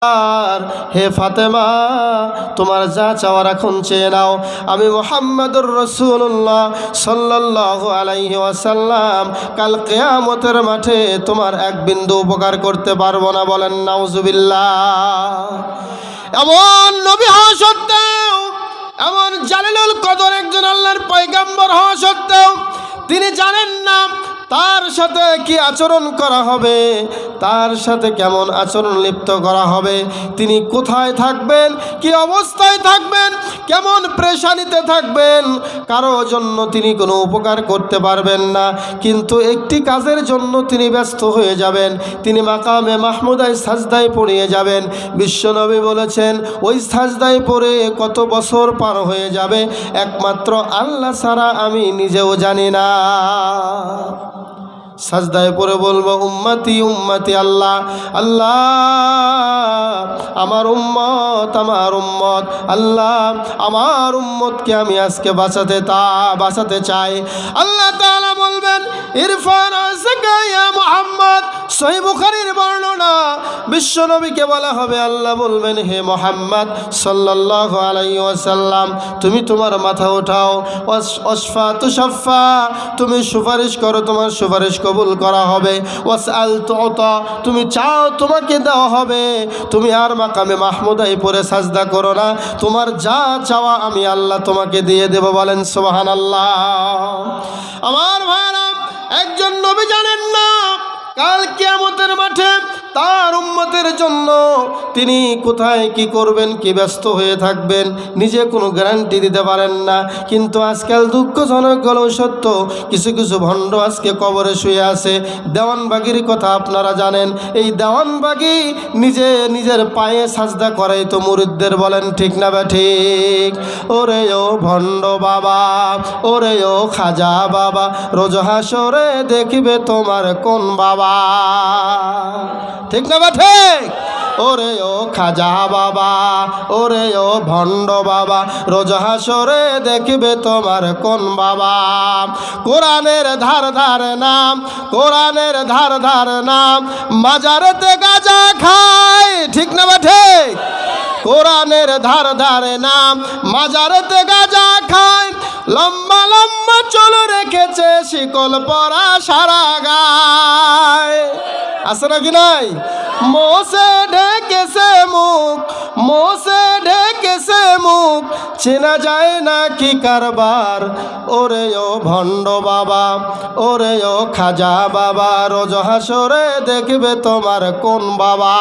আর হে ফাতেমা, তোমার যা চাওয়ার এখন চেয়ে নাও। আমি মুহাম্মাদুর রাসূলুল্লাহ সাল্লাল্লাহু আলাইহি ওয়াসাল্লাম কাল কিয়ামতের মাঠে তোমার এক বিন্দু উপকার করতে পারবো না। বলেন নাউজুবিল্লাহ। এমন নবী হওয়া সত্ত্বেও, এমন জালিলুল কদর একজন আল্লাহর পয়গম্বর হওয়া সত্ত্বেও তিনি জানেন না তার সাথে কি আচরণ করা হবে, তার সাথে কেমন আচরণ লিপ্ত করা হবে, তিনি কোথায় থাকবেন, কি অবস্থায় থাকবেন, কেমন পেরেশানিতে থাকবেন। কারো জন্য তিনি কোনো উপকার করতে পারবেন না, কিন্তু একটি কাজের জন্য তিনি ব্যস্ত হয়ে যাবেন। তিনি মাকামে মাহমুদায় সাজদায় পড়িয়ে যাবেন। বিশ্বনবী বলেছেন ওই সাজদায় পড়ে কত বছর পার হয়ে যাবে একমাত্র আল্লাহ ছাড়া আমি নিজেও জানি না। সাজদায় পড়ে বলবো উম্মতি উম্মতি, আল্লাহ আল্লাহ আমার উম্মত আমার উম্মত, আল্লাহ আমার উম্মতকে আমি আজকে বাঁচাতে চাই। আল্লাহ তাআলা বলবেন ইরফান আযাকা ইয়া মুহাম্মদ। সহিহ বুখারীর বর্ণনা, বিশ্বনবীকে বলা হবে, আল্লাহ বলবেন হে মুহাম্মদ সাল্লাল্লাহু আলাইহি ওয়াসাল্লাম, তুমি তোমার মাথা উঠাও। ওয়াসফা তুশাফা, তুমি সুপারিশ করো, তোমার সুপারিশ কবুল করা হবে। ওয়াসআল তুতা, তুমি চাও তোমাকে দেওয়া হবে। তুমি আর মাকামে মাহমুদায় পড়ে সাজদা করো না, তোমার যা চাওয়া আমি আল্লাহ তোমাকে দিয়ে দেব। বলেন সুবহানাল্লাহ। আমার ভাইরা, একজন নবী জানেন না কাল কিয়ামতের মাঠে তার উম্মতের জন্য তিনি কোথায় কি করবেন, কি ব্যস্ত হয়ে থাকবেন, নিজে কোনো গ্যারান্টি দিতে পারেন না। কিন্তু আজকাল দুঃখজনক হলেও সত্য, কিছু কিছু ভণ্ড আজকে কবরে শুয়ে আছে। দেওয়ানবাগির কথা আপনারা জানেন। এই দেওয়ানবাগি নিজের পায়ে সাজদা করাই তো মুরিদদের। বলেন ঠিক না বা ঠিক? ওরে ও ভণ্ড বাবা, ওরে ও খাজা বাবা, রোজ হাসরে দেখবে তোমার কোন বাবা। ঠিক না বা ঠিক? ওরে ও খাজা বাবা, ওরে ও ভণ্ড বাবা, রোজ হাসরে দেখবে তোমার কোন বাবা। কোরআনের ধার ধার নাম, কোরআনের ধার ধার নাম, মাজারেতে গাঁজা খায়। ঠিক না বা ঠিক? কোরআনের ধার ধারে নাম, মাজারেতে গাঁজা খায়। লম্বা লম্বা চুল রেখেছে, শিকল পরা সারা গায়। আছে নাকি নাই? মোসে ঢেকেছে মুখ, মোসে ঢেকেছে মুখ, চেনা যায় না কি কারবার। ওরে ও ভণ্ড বাবা, ওরে ও খাজা বাবা, রোজ হাসরে দেখবে তোমার কোন বাবা।